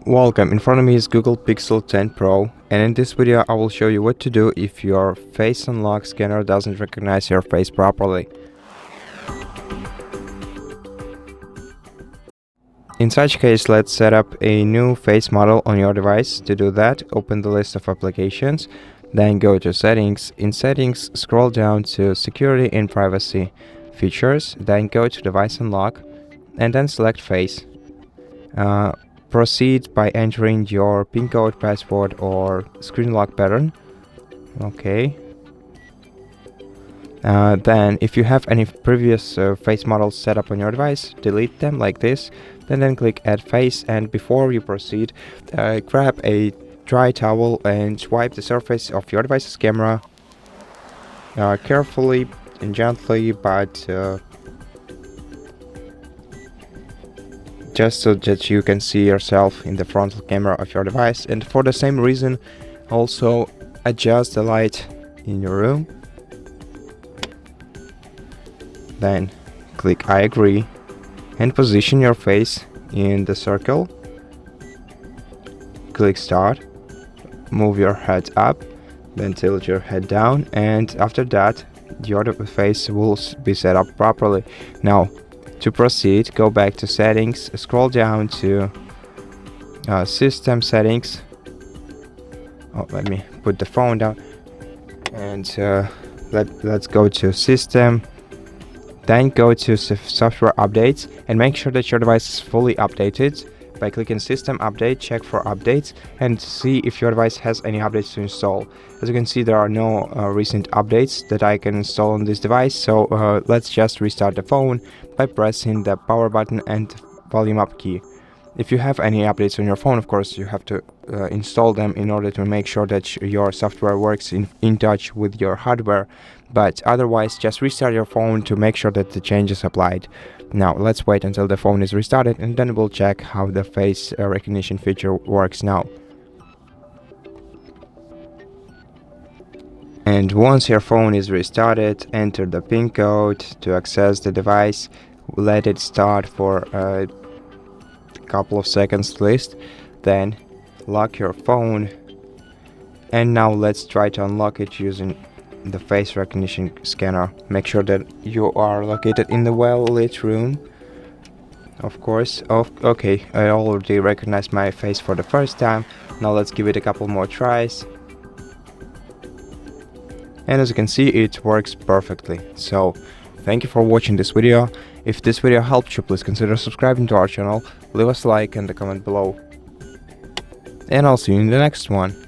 Welcome, in front of me is Google Pixel 10 Pro, and in this video I will show you what to do if your face unlock scanner doesn't recognize your face properly. In such case, let's set up a new face model on your device. To do that, open the list of applications, then go to Settings. In Settings, scroll down to Security and Privacy Features, then go to Device Unlock, and then select Face. Proceed by entering your PIN code, password, or screen lock pattern. Okay. Then, if you have any previous face models set up on your device, delete them like this. Then click Add Face, and before you proceed, grab a dry towel and wipe the surface of your device's camera carefully and gently, but just so that you can see yourself in the frontal camera of your device. And for the same reason, also adjust the light in your room. Then click I agree and position your face in the circle. Click Start. Move your head up, then tilt your head down, and after that your face will be set up properly. Now, to proceed, go back to Settings, scroll down to System Settings. Let me put the phone down, and let's go to System. Then go to Software Updates and make sure that your device is fully updated. By clicking System Update, check for updates and see if your device has any updates to install. As you can see, there are no recent updates that I can install on this device, so let's just restart the phone by pressing the power button and volume up key. If you have any updates on your phone, of course, you have to install them in order to make sure that your software works in touch with your hardware, but otherwise just restart your phone to make sure that the change is applied. Now let's wait until the phone is restarted, and then we'll check how the face recognition feature works now. And once your phone is restarted, enter the PIN code to access the device. Let it start for a couple of seconds at least, then lock your phone. And now let's try to unlock it using the face recognition scanner. Make sure that you are located in the well-lit room, of course. Okay, I already recognized my face for the first time. Now let's give it a couple more tries. And as you can see, it works perfectly. So thank you for watching this video. If this video helped you, please consider subscribing to our channel, leave us a like and a comment below. And I'll see you in the next one.